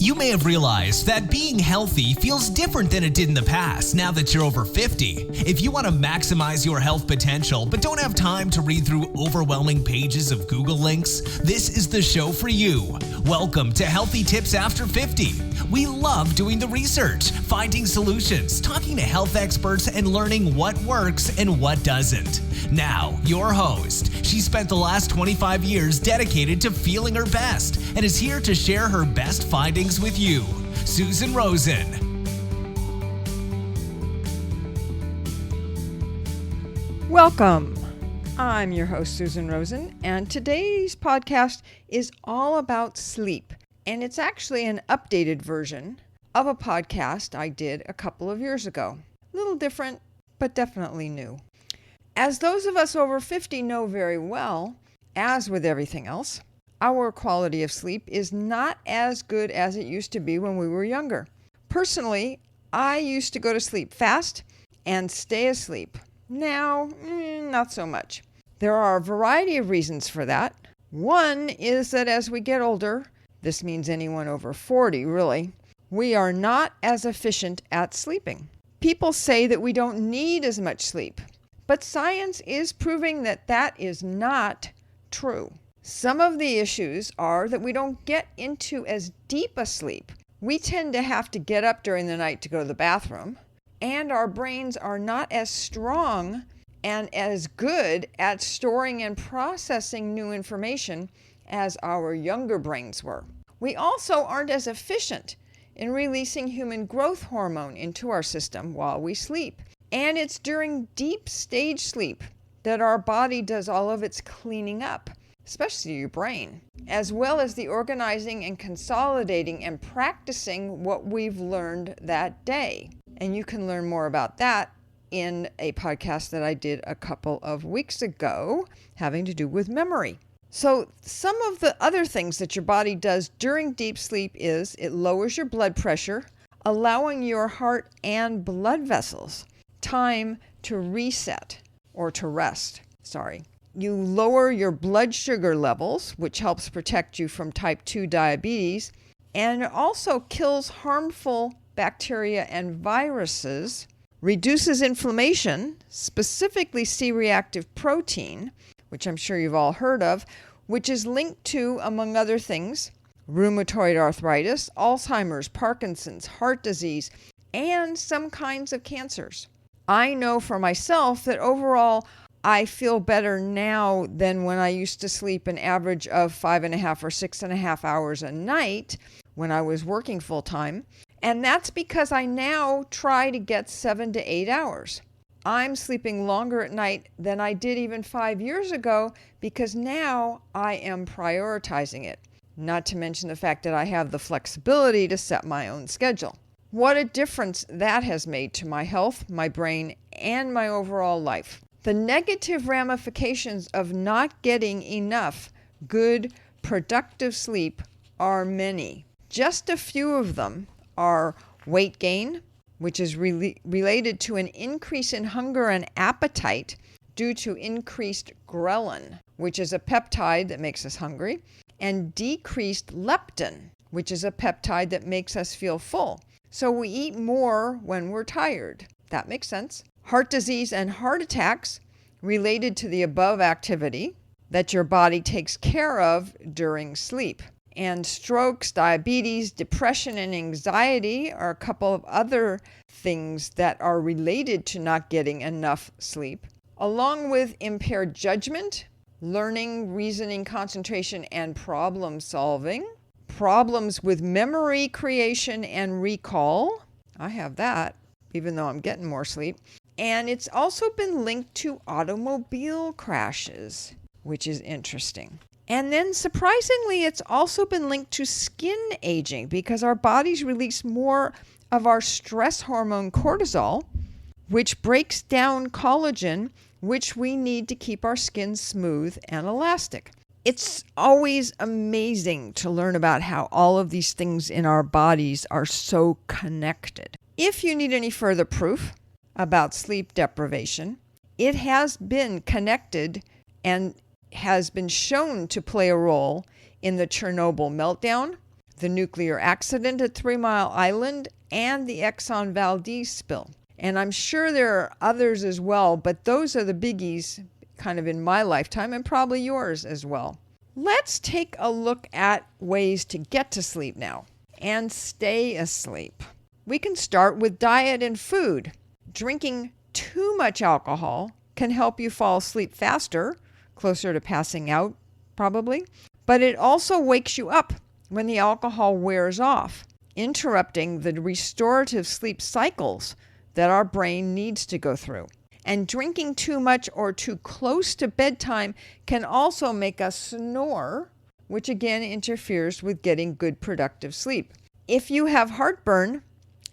You may have realized that being healthy feels different than it did in the past now that you're over 50. If you want to maximize your health potential but don't have time to read through overwhelming pages of Google links, this is the show for you. Welcome to Healthy Tips After 50. We love doing the research, finding solutions, talking to health experts, and learning what works and what doesn't. Now, your host. She spent the last 25 years dedicated to feeling her best and is here to share her best findings with you, Susan Rosen. Welcome. I'm your host, Susan Rosen, and today's podcast is all about sleep. And it's actually an updated version of a podcast I did a couple of years ago. A little different, but definitely new. As those of us over 50 know very well, as with everything else, our quality of sleep is not as good as it used to be when we were younger. Personally, I used to go to sleep fast and stay asleep. Now, not so much. There are a variety of reasons for that. One is that as we get older, this means anyone over 40 really, we are not as efficient at sleeping. People say that we don't need as much sleep, but science is proving that that is not true. Some of the issues are that we don't get into as deep a sleep. We tend to have to get up during the night to go to the bathroom, and our brains are not as strong and as good at storing and processing new information as our younger brains were. We also aren't as efficient in releasing human growth hormone into our system while we sleep. And it's during deep stage sleep that our body does all of its cleaning up, especially your brain, as well as the organizing and consolidating and practicing what we've learned that day. And you can learn more about that in a podcast that I did a couple of weeks ago having to do with memory. So some of the other things that your body does during deep sleep is it lowers your blood pressure, allowing your heart and blood vessels time to reset or to rest. You lower your blood sugar levels, which helps protect you from type 2 diabetes, and it also kills harmful bacteria and viruses, reduces inflammation, specifically C-Reactive Protein, which I'm sure you've all heard of, which is linked to, among other things, rheumatoid arthritis, Alzheimer's, Parkinson's, heart disease, and some kinds of cancers. I know for myself that overall I feel better now than when I used to sleep an average of 5.5 or 6.5 hours a night when I was working full time. And that's because I now try to get 7 to 8 hours. I'm sleeping longer at night than I did even 5 years ago because now I am prioritizing it. Not to mention the fact that I have the flexibility to set my own schedule. What a difference that has made to my health, my brain, and my overall life. The negative ramifications of not getting enough good, productive sleep are many. Just a few of them are weight gain, which is related to an increase in hunger and appetite due to increased ghrelin, which is a peptide that makes us hungry, and decreased leptin, which is a peptide that makes us feel full. So we eat more when we're tired. That makes sense. Heart disease and heart attacks related to the above activity that your body takes care of during sleep. And strokes, diabetes, depression, and anxiety are a couple of other things that are related to not getting enough sleep, along with impaired judgment, learning, reasoning, concentration, and problem solving, problems with memory creation and recall. I have that, even though I'm getting more sleep. And it's also been linked to automobile crashes, which is interesting. And then surprisingly, it's also been linked to skin aging because our bodies release more of our stress hormone cortisol, which breaks down collagen, which we need to keep our skin smooth and elastic. It's always amazing to learn about how all of these things in our bodies are so connected. If you need any further proof about sleep deprivation, it has been connected and has been shown to play a role in the Chernobyl meltdown, the nuclear accident at 3 Mile Island, and the Exxon Valdez spill. And I'm sure there are others as well, but those are the biggies kind of in my lifetime and probably yours as well. Let's take a look at ways to get to sleep now and stay asleep. We can start with diet and food. Drinking too much alcohol can help you fall asleep faster, closer to passing out probably, but it also wakes you up when the alcohol wears off, interrupting the restorative sleep cycles that our brain needs to go through. And drinking too much or too close to bedtime can also make us snore, which again interferes with getting good productive sleep. If you have heartburn,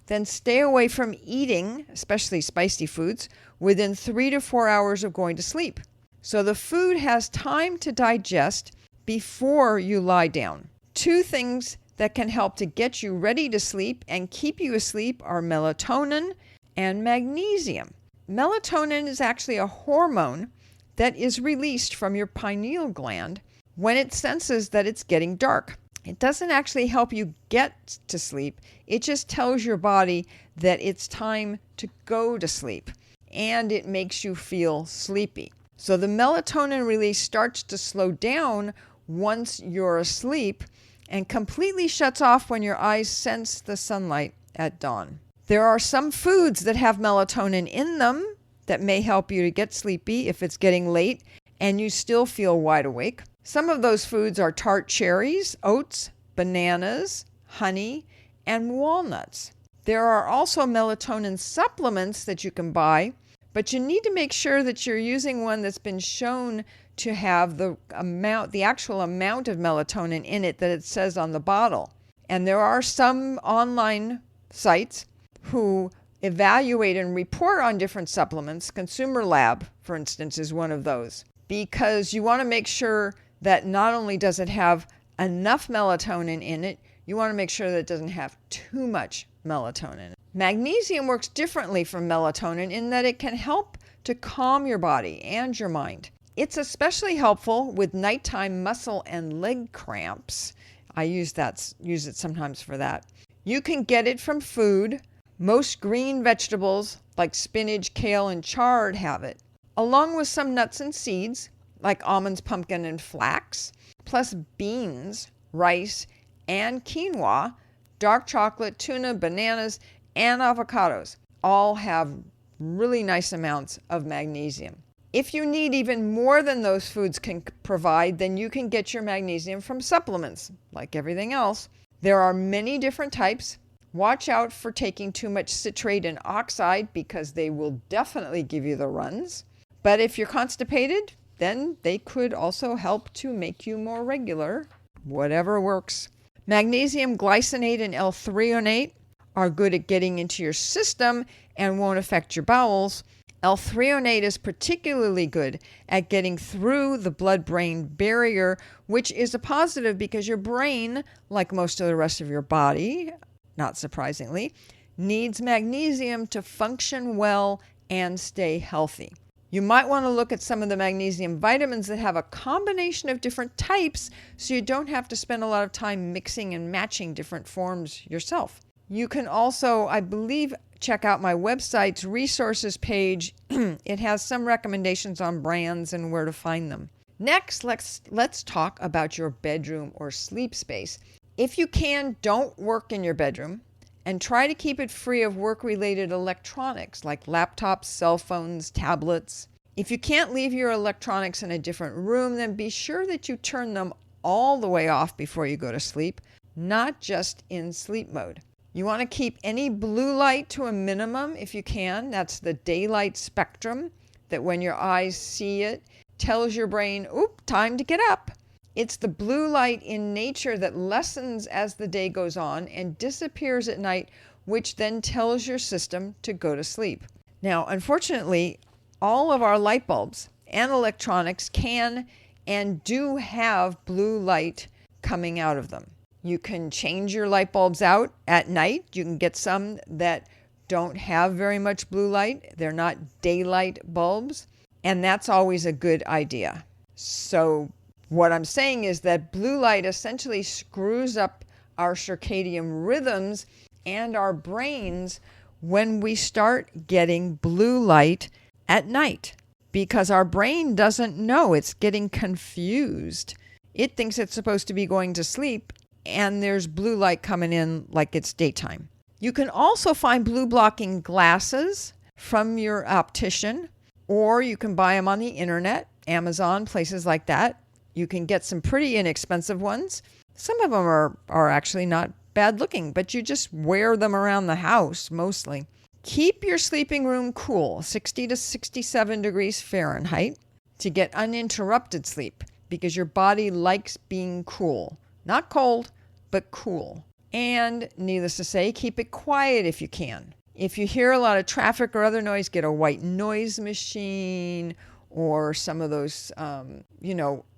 then stay away from eating, especially spicy foods, within 3 to 4 hours of going to sleep. So the food has time to digest before you lie down. 2 things that can help to get you ready to sleep and keep you asleep are melatonin and magnesium. Melatonin is actually a hormone that is released from your pineal gland when it senses that it's getting dark. It doesn't actually help you get to sleep. It just tells your body that it's time to go to sleep, and it makes you feel sleepy. So the melatonin release starts to slow down once you're asleep and completely shuts off when your eyes sense the sunlight at dawn. There are some foods that have melatonin in them that may help you to get sleepy if it's getting late and you still feel wide awake. Some of those foods are tart cherries, oats, bananas, honey, and walnuts. There are also melatonin supplements that you can buy, but you need to make sure that you're using one that's been shown to have the actual amount of melatonin in it that it says on the bottle. And there are some online sites who evaluate and report on different supplements. Consumer Lab, for instance, is one of those, because you want to make sure that not only does it have enough melatonin in it, you want to make sure that it doesn't have too much melatonin. Magnesium works differently from melatonin in that it can help to calm your body and your mind. It's especially helpful with nighttime muscle and leg cramps. I use it sometimes for that. You can get it from food. Most green vegetables like spinach, kale, and chard have it, along with some nuts and seeds like almonds, pumpkin, and flax, plus beans, rice, and quinoa, dark chocolate, tuna, bananas, and avocados. All have really nice amounts of magnesium. If you need even more than those foods can provide, then you can get your magnesium from supplements, like everything else. There are many different types. Watch out for taking too much citrate and oxide because they will definitely give you the runs. But if you're constipated, then they could also help to make you more regular, whatever works. Magnesium glycinate and L-threonate are good at getting into your system and won't affect your bowels. L-threonate is particularly good at getting through the blood-brain barrier, which is a positive because your brain, like most of the rest of your body, not surprisingly, needs magnesium to function well and stay healthy. You might want to look at some of the magnesium vitamins that have a combination of different types so you don't have to spend a lot of time mixing and matching different forms yourself. You can also, I believe, check out my website's resources page. It has some recommendations on brands and where to find them. Next, let's talk about your bedroom or sleep space. If you can, don't work in your bedroom and try to keep it free of work-related electronics like laptops, cell phones, tablets. If you can't leave your electronics in a different room, then be sure that you turn them all the way off before you go to sleep, not just in sleep mode. You want to keep any blue light to a minimum if you can. That's the daylight spectrum that when your eyes see it, tells your brain, oop, time to get up. It's the blue light in nature that lessens as the day goes on and disappears at night, which then tells your system to go to sleep. Now, unfortunately, all of our light bulbs and electronics can and do have blue light coming out of them. You can change your light bulbs out at night. You can get some that don't have very much blue light. They're not daylight bulbs, and that's always a good idea. So what I'm saying is that blue light essentially screws up our circadian rhythms and our brains when we start getting blue light at night, because our brain doesn't know. It's getting confused. It thinks it's supposed to be going to sleep, and there's blue light coming in like it's daytime. You can also find blue blocking glasses from your optician, or you can buy them on the internet, Amazon, places like that. You can get some pretty inexpensive ones. Some of them are actually not bad looking, but you just wear them around the house mostly. Keep your sleeping room cool, 60 to 67 degrees Fahrenheit, to get uninterrupted sleep, because your body likes being cool. Not cold, but cool. And needless to say, keep it quiet if you can. If you hear a lot of traffic or other noise, get a white noise machine or some of those,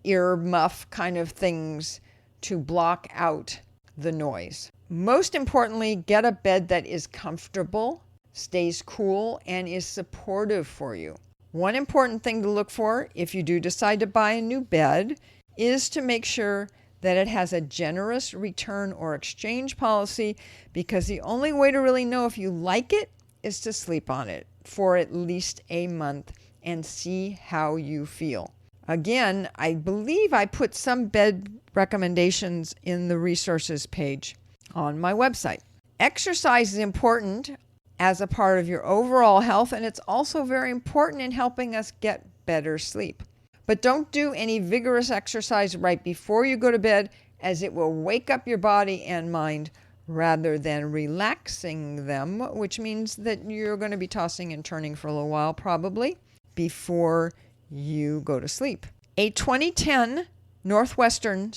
ear muff kind of things to block out the noise. Most importantly, get a bed that is comfortable, stays cool, and is supportive for you. One important thing to look for if you do decide to buy a new bed is to make sure that it has a generous return or exchange policy, because the only way to really know if you like it is to sleep on it for at least a month and see how you feel. Again, I believe I put some bed recommendations in the resources page on my website. Exercise is important as a part of your overall health, and it's also very important in helping us get better sleep. But don't do any vigorous exercise right before you go to bed, as it will wake up your body and mind rather than relaxing them, which means that you're going to be tossing and turning for a little while probably before you go to sleep. A 2010 Northwestern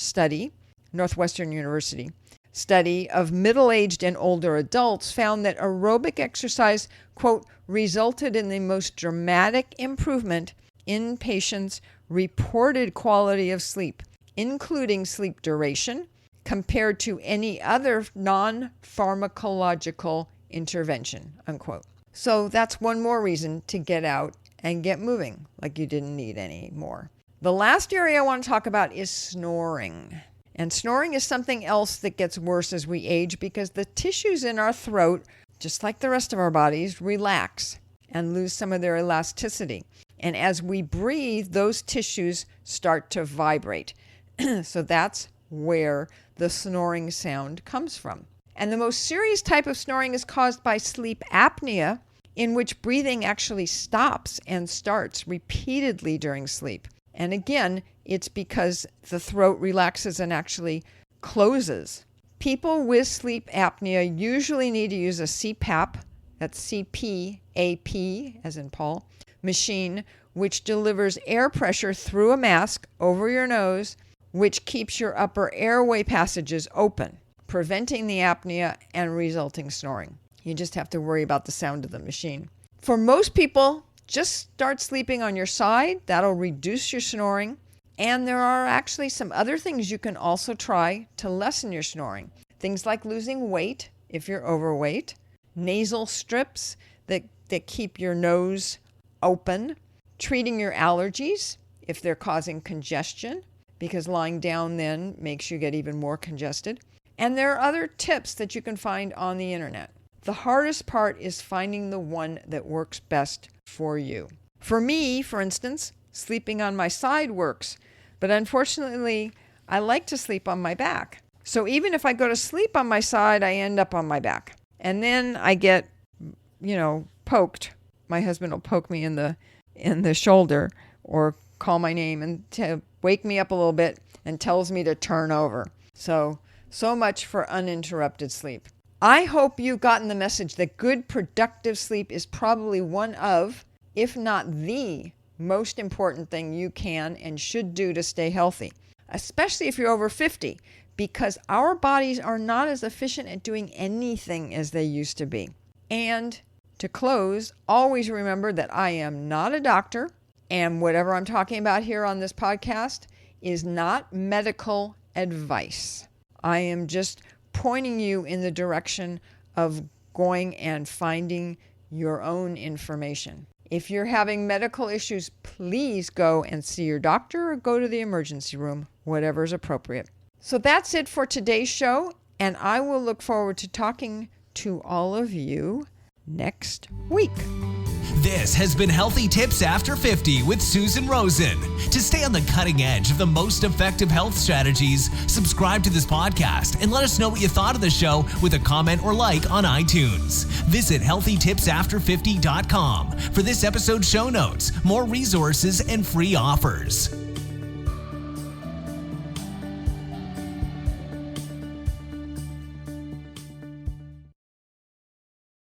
University study of middle-aged and older adults found that aerobic exercise, quote, resulted in the most dramatic improvement in patients' reported quality of sleep, including sleep duration, compared to any other non-pharmacological intervention, unquote. So that's one more reason to get out and get moving, like you didn't need any more. The last area I want to talk about is snoring. And snoring is something else that gets worse as we age, because the tissues in our throat, just like the rest of our bodies, relax and lose some of their elasticity. And as we breathe, those tissues start to vibrate. So that's where the snoring sound comes from. And the most serious type of snoring is caused by sleep apnea, in which breathing actually stops and starts repeatedly during sleep. And again, it's because the throat relaxes and actually closes. People with sleep apnea usually need to use a CPAP, that's C-P-A-P, as in Paul, machine, which delivers air pressure through a mask over your nose, which keeps your upper airway passages open, preventing the apnea and resulting snoring. You just have to worry about the sound of the machine. For most people, just start sleeping on your side. That'll reduce your snoring. And there are actually some other things you can also try to lessen your snoring. Things like losing weight if you're overweight, nasal strips that keep your nose open, treating your allergies if they're causing congestion, because lying down then makes you get even more congested. And there are other tips that you can find on the internet. The hardest part is finding the one that works best for you. For me, for instance, sleeping on my side works, but unfortunately, I like to sleep on my back. So even if I go to sleep on my side, I end up on my back. And then I get, poked. My husband will poke me in the shoulder or call my name and to wake me up a little bit and tells me to turn over. So much for uninterrupted sleep. I hope you've gotten the message that good, productive sleep is probably one of, if not the most important thing you can and should do to stay healthy, especially if you're over 50, because our bodies are not as efficient at doing anything as they used to be. And to close, always remember that I am not a doctor, and whatever I'm talking about here on this podcast is not medical advice. I am just pointing you in the direction of going and finding your own information. If you're having medical issues, please go and see your doctor or go to the emergency room, whatever is appropriate. So that's it for today's show. And I will look forward to talking to all of you next week. This has been Healthy Tips After 50 with Susan Rosen. To stay on the cutting edge of the most effective health strategies, subscribe to this podcast and let us know what you thought of the show with a comment or like on iTunes. Visit healthytipsafter50.com for this episode's show notes, more resources, and free offers.